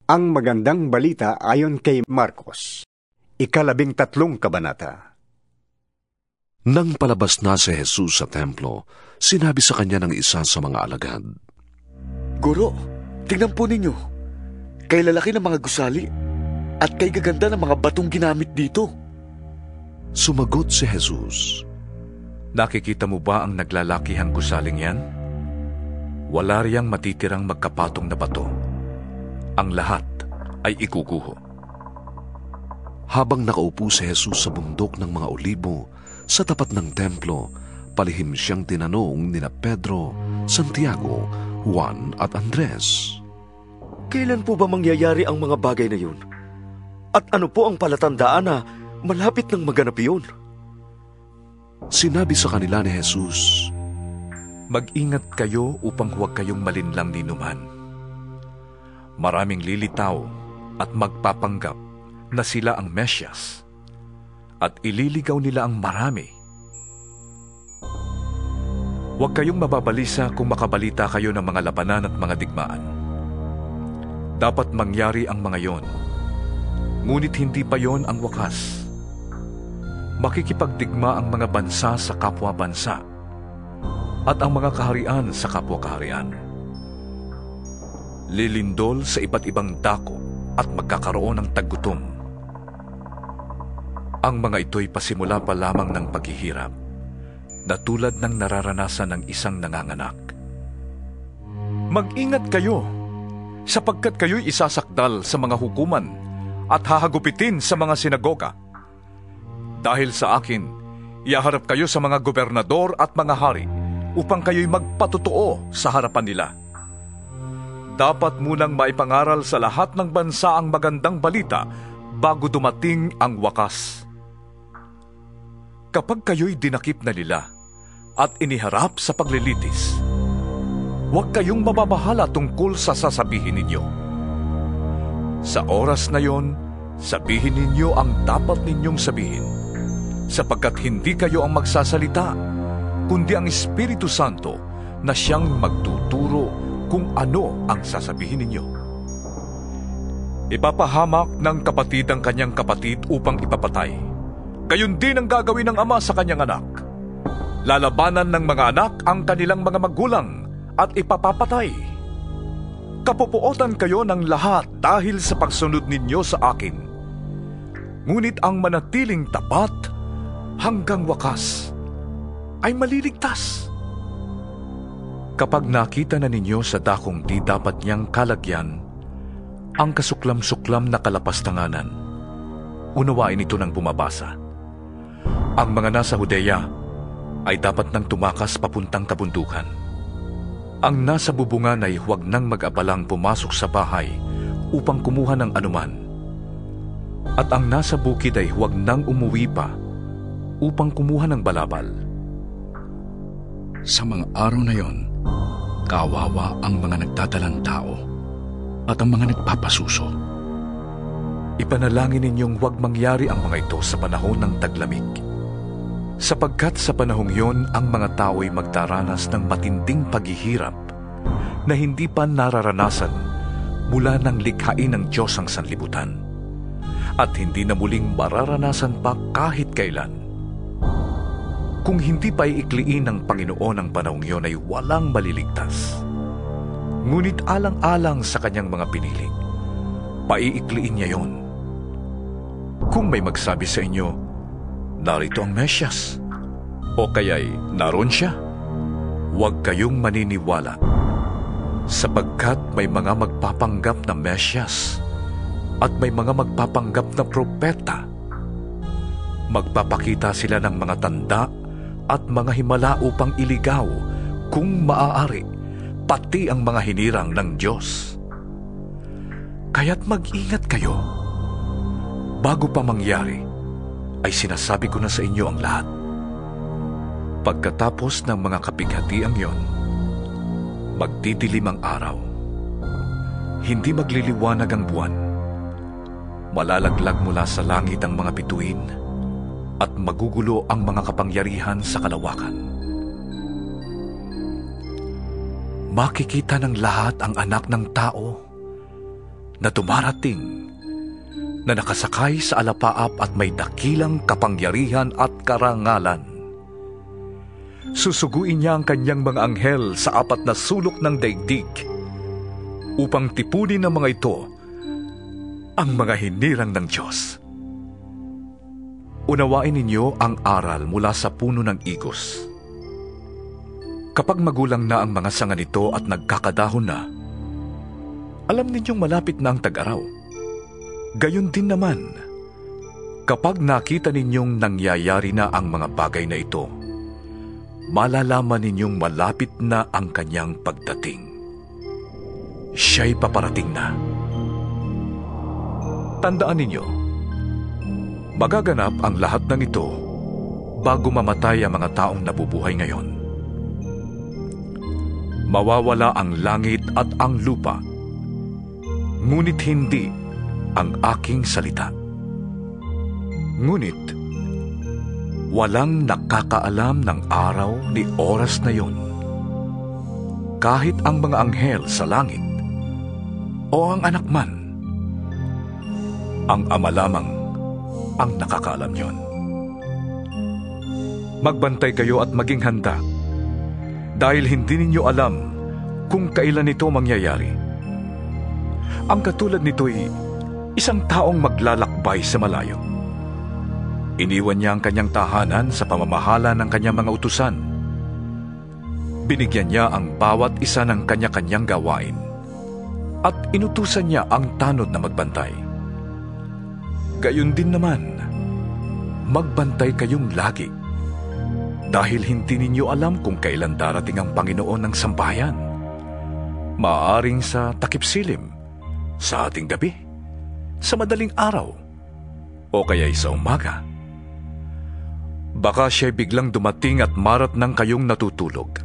Ang magandang balita ayon kay Marcos, 13 kabanata. Nang palabas na si Jesus sa templo, sinabi sa kanya ng isa sa mga alagad, Guro, tingnan po ninyo. Kay lalaki ng mga gusali at kay gaganda ng mga batong ginamit dito. Sumagot si Jesus, Nakikita mo ba ang naglalakihang gusaling yan? Wala riyang matitirang magkapatong na bato. Ang lahat ay ikuguho. Habang nakaupo si Jesus sa bundok ng mga Olibo, sa tapat ng templo, palihim siyang tinanong nina Pedro, Santiago, Juan at Andres. Kailan po ba mangyayari ang mga bagay na yun? At ano po ang palatandaan na malapit ng maganap yun? Sinabi sa kanila ni Jesus, Mag-ingat kayo upang huwag kayong malinlang ninuman. Maraming lilitaw at magpapanggap na sila ang Mesyas at ililigaw nila ang marami. Huwag kayong mababalisa kung makabalita kayo ng mga labanan at mga digmaan. Dapat mangyari ang mga yon, ngunit hindi pa yon ang wakas. Makikipagdigma ang mga bansa sa kapwa-bansa at ang mga kaharian sa kapwa-kaharian. Lilindol sa iba't ibang dako at magkakaroon ng taggutom. Ang mga ito'y pasimula pa lamang ng paghihirap na tulad ng nararanasan ng isang nanganganak. Mag-ingat kayo sapagkat kayo'y isasakdal sa mga hukuman at hahagupitin sa mga sinagoga. Dahil sa akin, iaharap kayo sa mga gobernador at mga hari upang kayo'y magpatotoo sa harapan nila. Dapat munang maipangaral sa lahat ng bansa ang magandang balita bago dumating ang wakas. Kapag kayo'y dinakip na nila at iniharap sa paglilitis, huwag kayong mababahala tungkol sa sasabihin ninyo. Sa oras na yon, sabihin ninyo ang dapat ninyong sabihin, sapagkat hindi kayo ang magsasalita, kundi ang Espiritu Santo na siyang magtuturo kung ano ang sasabihin ninyo. Ipapahamak ng kapatid ang kanyang kapatid upang ipapatay. Gayon din ang gagawin ng ama sa kanyang anak. Lalabanan ng mga anak ang kanilang mga magulang at ipapapatay. Kapupuotan kayo ng lahat dahil sa pagsunod ninyo sa akin. Ngunit ang manatiling tapat hanggang wakas ay maliligtas. Kapag nakita na ninyo sa dakong di dapat niyang kalagyan ang kasuklam-suklam na kalapastanganan, unawain ito ng bumabasa. Ang mga nasa Judea ay dapat nang tumakas papuntang kabundukan. Ang nasa bubungan ay huwag nang mag-abalang pumasok sa bahay upang kumuha ng anuman. At ang nasa bukid ay huwag nang umuwi pa upang kumuha ng balabal. Sa mga araw na yon, kawawa ang mga nagdadalang tao at ang mga nagpapasuso. Ipanalangin ninyong huwag mangyari ang mga ito sa panahon ng taglamig. Sapagkat sa panahong yon, ang mga tao'y magdaranas ng matinding paghihirap na hindi pa nararanasan mula ng likhain ng Diyos ang sanlibutan, at hindi na muling mararanasan pa kahit kailan. Kung hindi pa iikliin ng Panginoon ang panahong yon ay walang maliligtas. Ngunit alang-alang sa kanyang mga pinili, paiikliin niya yon. Kung may magsabi sa inyo, narito ang Mesyas, o kaya'y naroon siya, huwag kayong maniniwala, sapagkat may mga magpapanggap na Mesyas at may mga magpapanggap na propeta. Magpapakita sila ng mga tanda at mga himala upang iligaw, kung maaari, pati ang mga hinirang ng Diyos. Kaya't mag-ingat kayo. Bago pa mangyari, ay sinasabi ko na sa inyo ang lahat. Pagkatapos ng mga kapighatiang yon, magdidilim ang araw. Hindi magliliwanag ang buwan. Malalaglag mula sa langit ang mga bituin, at magugulo ang mga kapangyarihan sa kalawakan. Makikita ng lahat ang anak ng tao na dumarating, na nakasakay sa alapaap at may dakilang kapangyarihan at karangalan. Susuguin niya ang kanyang mga anghel sa 4 na sulok ng daigdig upang tipunin ng mga ito ang mga hinirang ng Diyos. Unawain ninyo ang aral mula sa puno ng igos. Kapag magulang na ang mga sanga nito at nagkakadahon na, alam ninyong malapit na ang tag-araw. Gayon din naman, kapag nakita ninyong nangyayari na ang mga bagay na ito, malalaman ninyong malapit na ang kanyang pagdating. Siya'y paparating na. Tandaan ninyo, magaganap ang lahat ng ito bago mamatay ang mga taong nabubuhay ngayon. Mawawala ang langit at ang lupa, ngunit hindi ang aking salita. Ngunit, walang nakakaalam ng araw ni oras na yon. Kahit ang mga anghel sa langit o ang anak man, ang Ama lamang ang nakakaalam yon. Magbantay kayo at maging handa, dahil hindi ninyo alam kung kailan ito mangyayari. Ang katulad nito'y isang taong maglalakbay sa malayo. Iniwan niya ang kanyang tahanan sa pamamahala ng kanyang mga utusan. Binigyan niya ang bawat isa ng kanya-kanyang gawain at inutusan niya ang tanod na magbantay. Gayon din naman, magbantay kayong lagi, dahil hindi ninyo alam kung kailan darating ang Panginoon ng sambahayan. Maaaring sa takip-silim, sa ating gabi, sa madaling araw, o kaya'y sa umaga. Baka siya'y biglang dumating at marat ng kayong natutulog.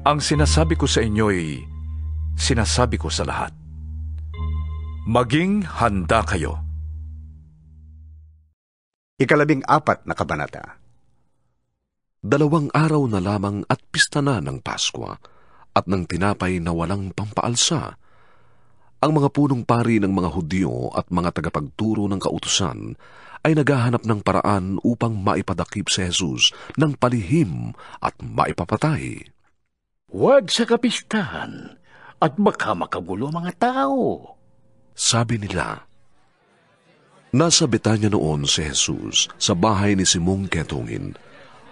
Ang sinasabi ko sa inyo'y sinasabi ko sa lahat. Maging handa kayo. 14 na kabanata. 2 araw na lamang at pista na ng Paskwa at ng tinapay na walang pampaalsa. Ang mga punong pari ng mga Hudyo at mga tagapagturo ng kautusan ay naghahanap ng paraan upang maipadakip si Jesus ng palihim at maipapatay. Huwag sa kapistahan at baka makagulo mga tao, sabi nila. Nasa Betanya noon si Jesus sa bahay ni Simong Ketungin.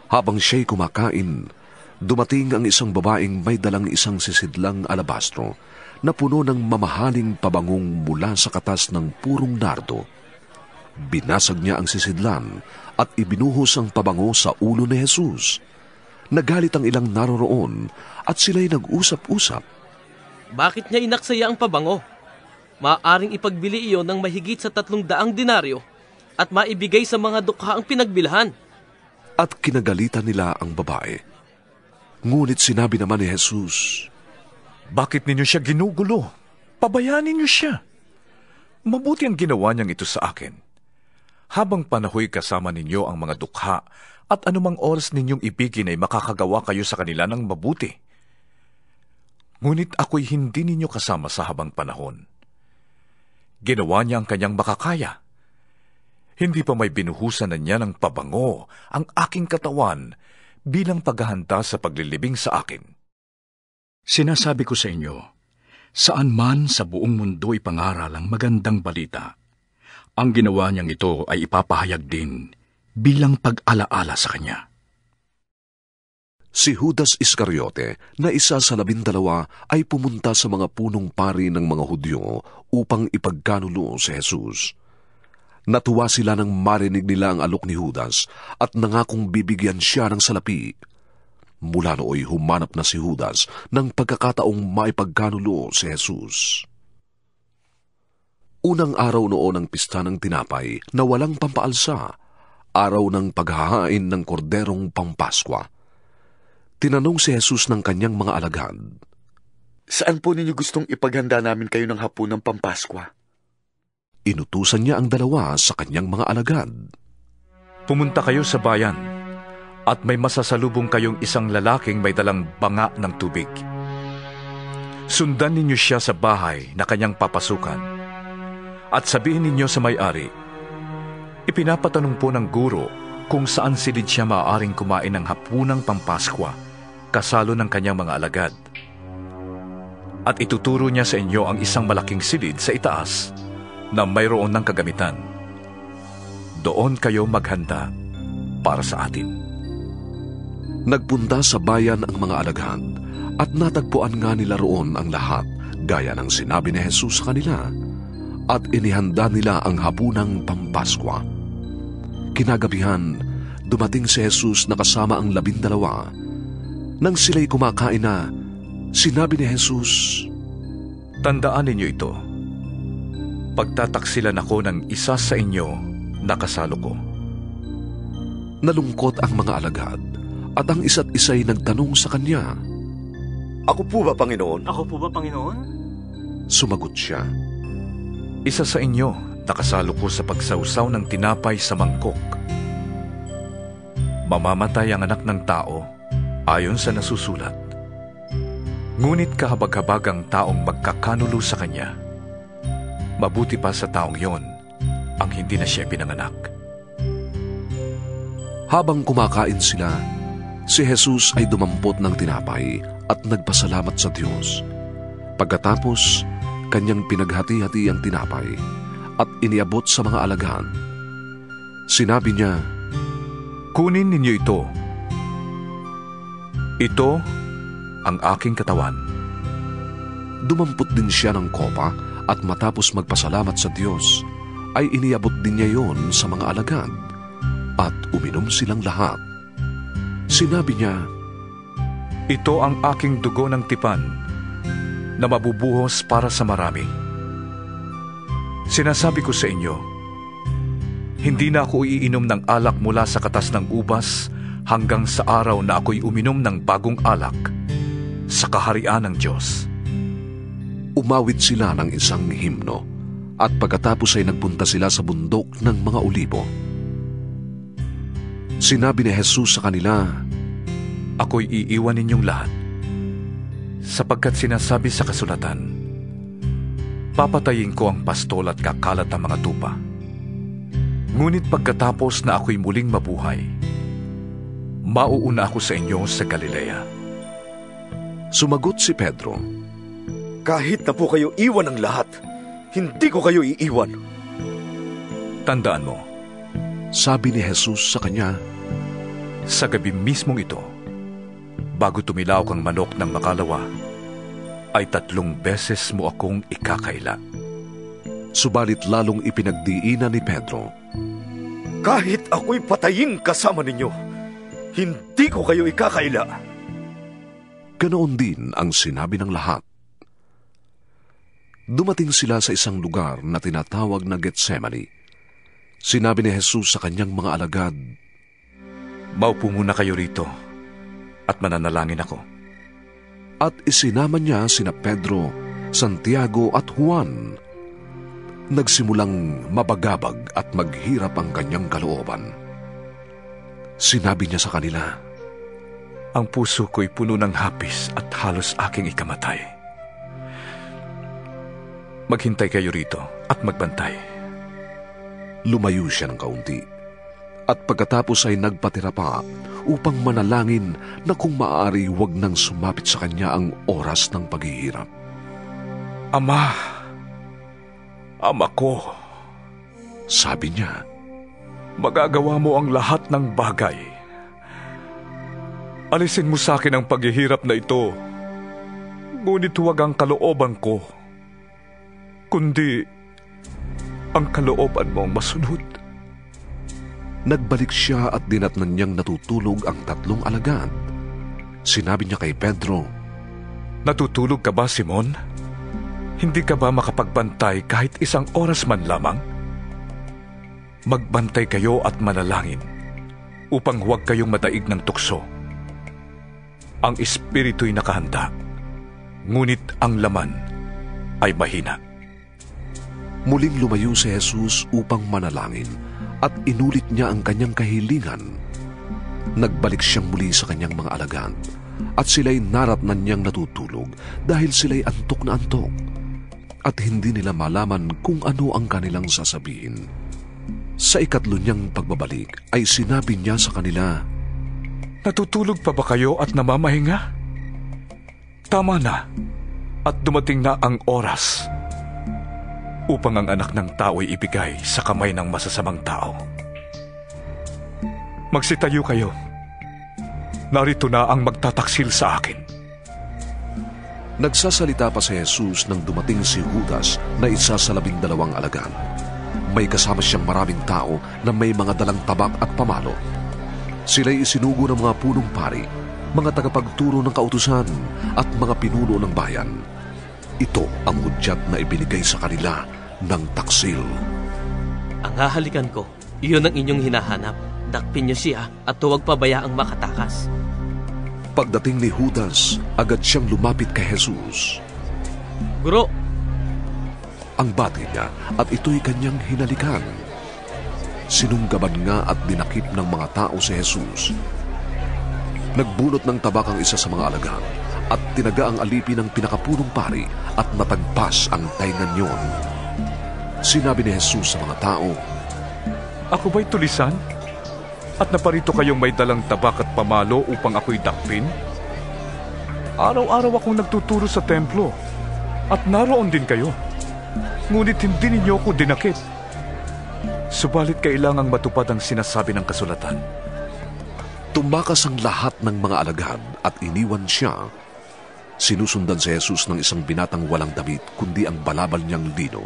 Habang siya'y kumakain, dumating ang isang babaeng may dalang isang sisidlang alabastro na puno ng mamahaling pabangong mula sa katas ng purong nardo. Binasag niya ang sisidlan at ibinuhos ang pabango sa ulo ni Jesus. Nagalit ang ilang naroroon at sila'y nag-usap-usap. Bakit niya inaksaya ang pabango? Maaaring ipagbili iyon ng mahigit sa 300 denaryo at maibigay sa mga dukha ang pinagbilhan. At kinagalitan nila ang babae. Ngunit sinabi naman ni Jesus, bakit ninyo siya ginugulo? Pabayaan ninyo siya. Mabuti ang ginawa niyang ito sa akin. Habang panahoy kasama ninyo ang mga dukha at anumang oras ninyong ibigin ay makakagawa kayo sa kanila ng mabuti. Ngunit ako'y hindi ninyo kasama sa habang panahon. Ginawa niya ang kanyang makakaya. Hindi pa may binuhusan na niya ng pabango ang aking katawan bilang paghahanda sa paglilibing sa akin. Sinasabi ko sa inyo, saan man sa buong mundo ipangaral ang magandang balita, ang ginawa niyang ito ay ipapahayag din bilang pag-alaala sa kanya. Si Judas Iscariote, na isa sa 12, ay pumunta sa mga punong pari ng mga Hudyo upang ipagkanulo si Jesus. Natuwa sila nang marinig nila ang alok ni Judas at nangakong bibigyan siya ng salapi. Mula nooy humanap na si Judas ng pagkakataong maipagkanulo si Jesus. Unang araw noon ng pista ng tinapay na walang pampaalsa, araw ng paghahain ng korderong Pampaskwa. Tinanong si Jesus ng kanyang mga alagad, Saan po ninyo gustong ipaghanda namin kayo ng hapon ng Pampaskwa? Inutusan niya ang 2 sa kanyang mga alagad. Pumunta kayo sa bayan at may masasalubong kayong isang lalaking may dalang banga ng tubig. Sundan ninyo siya sa bahay na kanyang papasukan. At sabihin ninyo sa may-ari, ipinapatanong po ng guro kung saan silid siya maaaring kumain ng hapunang Pampaskwa kasalo ng kanyang mga alagad. At ituturo niya sa inyo ang isang malaking silid sa itaas na mayroon ng kagamitan. Doon kayo maghanda para sa atin. Nagpunta sa bayan ang mga alagad at natagpuan nga nila roon ang lahat gaya ng sinabi ni Jesus sa kanila at inihanda nila ang hapunang Pampaskwa. Kinagabihan, dumating si Jesus na kasama ang 12. Nang sila'y kumakain na, sinabi ni Jesus, Tandaan ninyo ito. Pagtataksilan ako ng isa sa inyo na kasalo ko. Nalungkot ang mga alagad at ang isa't isa'y nagtanong sa kanya. Ako po ba, Panginoon? Ako po ba, Panginoon? Sumagot siya, Isa sa inyo na kasalo ko sa pagsawsaw ng tinapay sa mangkok. Mamamatay ang anak ng tao ayon sa nasusulat. Ngunit kahabag-habag ang taong magkakanulo sa kanya. Mabuti pa sa taong yon ang hindi na siya pinanganak. Habang kumakain sila, si Jesus ay dumampot ng tinapay at nagpasalamat sa Diyos. Pagkatapos, kanyang pinaghati-hati ang tinapay at iniabot sa mga alagad. Sinabi niya, Kunin ninyo ito. Ito ang aking katawan. Dumampot din siya ng kopa at matapos magpasalamat sa Diyos, ay iniabot din niya yon sa mga alagad at uminom silang lahat. Sinabi niya, Ito ang aking dugo ng tipan na mabubuhos para sa marami. Sinasabi ko sa inyo, hindi na ako iinom ng alak mula sa katas ng ubas hanggang sa araw na ako'y uminom ng bagong alak sa kaharian ng Diyos. Umawit sila ng isang himno at pagkatapos ay nagpunta sila sa bundok ng mga Olibo. Sinabi ni Jesus sa kanila, Ako'y iiwan ninyong lahat, sapagkat sinasabi sa kasulatan, papatayin ko ang pastol at kakalat ang mga tupa. Ngunit pagkatapos na ako'y muling mabuhay, mauuna ako sa inyo sa Galilea. Sumagot si Pedro, Kahit na po kayo iwan ng lahat, hindi ko kayo iiwan. Tandaan mo, sabi ni Jesus sa kanya, sa gabi mismong ito, bago tumilaw kang manok ng makalawa, ay 3 beses mo akong ikakaila. Subalit lalong ipinagdiinan ni Pedro, Kahit ako'y patayin kasama ninyo, hindi ko kayo ikakaila. Ganoon din ang sinabi ng lahat. Dumating sila sa isang lugar na tinatawag na Getsemani. Sinabi ni Jesus sa kanyang mga alagad, Maupo muna kayo rito at mananalangin ako. At isinama niya sina Pedro, Santiago at Juan. Nagsimulang mabagabag at maghirap ang kanyang kalooban. Sinabi niya sa kanila, Ang puso ko'y puno ng hapis at halos aking ikamatay. Maghintay kayo rito at magbantay. Lumayo siya ng kaunti at pagkatapos ay nagpatira pa upang manalangin na kung maaari wag nang sumapit sa kanya ang oras ng paghihirap. Ama ko, sabi niya, magagawa mo ang lahat ng bagay. Alisin mo sa akin ang paghihirap na ito, ngunit huwag ang kalooban ko, kundi ang kalooban mo ang masunod. Nagbalik siya at dinatnan niyang natutulog ang 3 alagad. Sinabi niya kay Pedro, Natutulog ka ba, Simon? Hindi ka ba makapagbantay kahit 1 oras man lamang? Magbantay kayo at manalangin upang huwag kayong madaig ng tukso. Ang espiritu'y nakahanda, ngunit ang laman ay mahina. Muling lumayo si Jesus upang manalangin at inulit niya ang kanyang kahilingan. Nagbalik siyang muli sa kanyang mga alagad at sila'y naratnan niyang natutulog dahil sila'y antok na antok at hindi nila malaman kung ano ang kanilang sasabihin. Sa ikatlo niyang pagbabalik ay sinabi niya sa kanila, Natutulog pa ba kayo at namamahinga? Tama na at dumating na ang oras upang ang anak ng tao'y ibigay sa kamay ng masasamang tao. Magsitayo kayo. Narito na ang magtataksil sa akin. Nagsasalita pa si Jesus nang dumating si Judas na isa sa 12 alagad. May kasama siyang maraming tao na may mga dalang tabak at pamalo. Sila'y isinugo ng mga punong pari, mga tagapagturo ng kautusan at mga pinuno ng bayan. Ito ang hudyat na ibinigay sa kanila ng taksil. Ang hahalikan ko, iyon ang inyong hinahanap. Dakpin niyo siya at huwag pabayaang makatakas. Pagdating ni Judas, agad siyang lumapit kay Jesus. Guro! Ang bati niya at ito'y kanyang hinalikan. Sinunggaban nga at dinakip ng mga tao si Jesus. Nagbunot ng tabak ang isa sa mga alagad at tinaga ang alipin ng pinakapunong pari at natagpas ang taingan niyon. Sinabi ni Jesus sa mga tao, Ako ba'y tulisan? At naparito kayong may dalang tabak at pamalo upang ako'y dakpin? Araw-araw akong nagtuturo sa templo at naroon din kayo. Ngunit hindi ninyo ako dinakip. Subalit kailangang matupad ang sinasabi ng kasulatan. Tumakas ang lahat ng mga alagad at iniwan siya. Sinusundan si Jesus ng isang binatang walang damit kundi ang balabal niyang lino.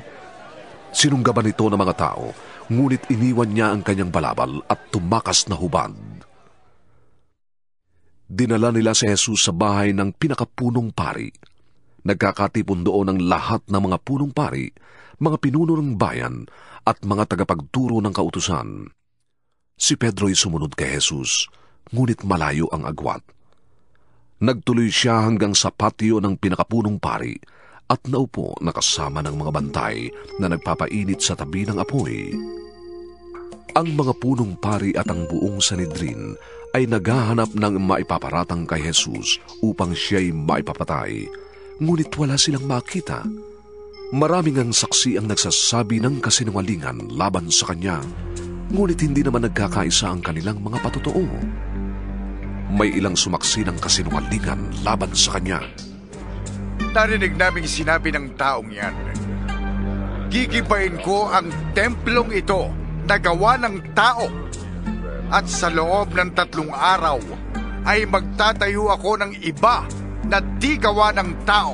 Sinunggaban ito ng mga tao, ngunit iniwan niya ang kanyang balabal at tumakas na hubad. Dinala nila si Jesus sa bahay ng pinakapunong pari. Nagkakatipon doon ang lahat ng mga punong pari, mga pinuno ng bayan at mga tagapagturo ng kautusan. Si Pedro'y sumunod kay Jesus, ngunit malayo ang agwat. Nagtuloy siya hanggang sa patio ng pinakapunong pari at naupo na kasama ng mga bantay na nagpapainit sa tabi ng apoy. Ang mga punong pari at ang buong Sanhedrin ay naghahanap ng maipaparatang kay Jesus upang siya'y maipapatay, ngunit wala silang makita. Maraming ang saksi ang nagsasabi ng kasinungalingan laban sa kanya, ngunit hindi naman nagkakaisa ang kanilang mga patotoo. May ilang sumaksi ng kasinungalingan laban sa kanya. Narinig naming sinabi ng taong yan, gigibayin ko ang templong ito na gawa ng tao at sa loob ng 3 araw ay magtatayo ako ng iba na di gawa ng tao.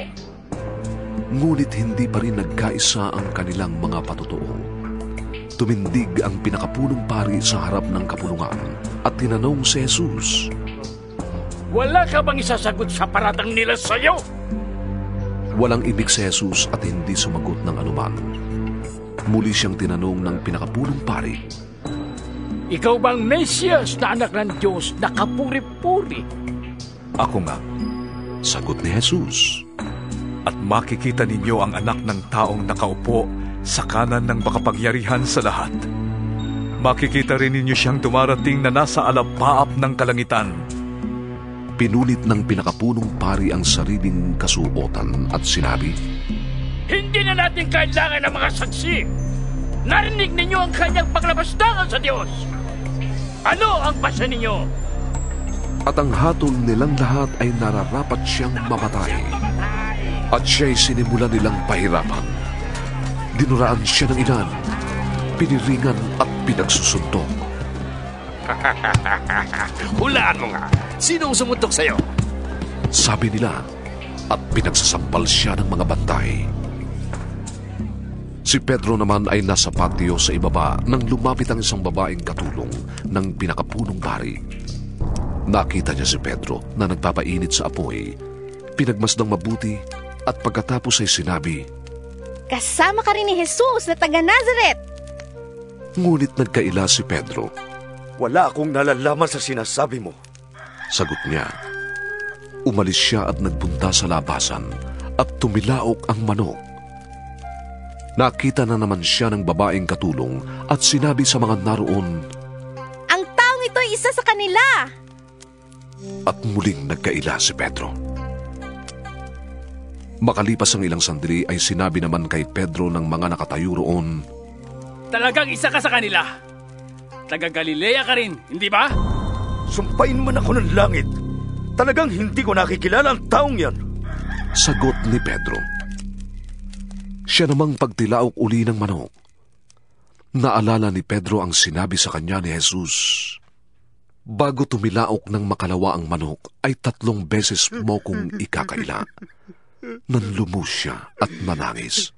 Ngunit hindi pa rin nagkaisa ang kanilang mga patotoo. Tumindig ang pinakapunong pari sa harap ng kapulungan at tinanong si Jesus, Wala ka bang isasagot sa paratang nila sa'yo? Walang ibig si Jesus at hindi sumagot ng anuman. Muli siyang tinanong ng pinakapunong pari, Ikaw bang Mesiyas na anak ng Diyos na kapuri-puri? Ako nga. Sagot ni Jesus. At makikita ninyo ang anak ng taong nakaupo sa kanan ng makapangyarihan sa lahat. Makikita rin ninyo siyang dumarating na nasa alapaap ng kalangitan. Pinunit ng pinakapunong pari ang sariling kasuotan at sinabi, Hindi na natin kailangan ng mga saksi. Narinig ninyo ang kanyang paglabastangan sa Diyos. Ano ang pasa ninyo? At ang hatol nilang lahat ay nararapat siyang mamatay. At siya'y sinimulan nilang pahirapan. Dinuraan siya ng inan, piniringan at pinagsusuntok. Hulaan mo nga. Sinong sumuntok sa'yo? Sabi nila, at pinagsasampal siya ng mga bantay. Si Pedro naman ay nasa patio sa ibaba nang lumapit ang isang babaeng katulong ng pinakapunong pari. Nakita niya si Pedro na nagpapainit sa apoy. Pinagmasdang mabuti at pagkatapos ay sinabi, Kasama ka rin ni Jesus na taga Nazaret. Ngunit nagkaila si Pedro. Wala akong nalalaman sa sinasabi mo. Sagot niya. Umalis siya at nagpunta sa labasan at tumilaok ang manok. Nakita na naman siya ng babaeng katulong at sinabi sa mga naroon, Ang taong ito ay isa sa kanila. at muling nagkaila si Pedro. Makalipas ang ilang sandali ay sinabi naman kay Pedro ng mga nakatayo roon, Talagang isa ka sa kanila. Taga Galilea ka rin, hindi ba? Sumpain man ako ng langit. Talagang hindi ko nakikilala ang taong yan. Sagot ni Pedro. Siya namang pagtilaok uli ng manok. Naalala ni Pedro ang sinabi sa kanya ni Jesus. Bago tumilaok ng makalawa ang manok, ay 3 beses mo kong ikakaila. Nanlumos siya at nanangis.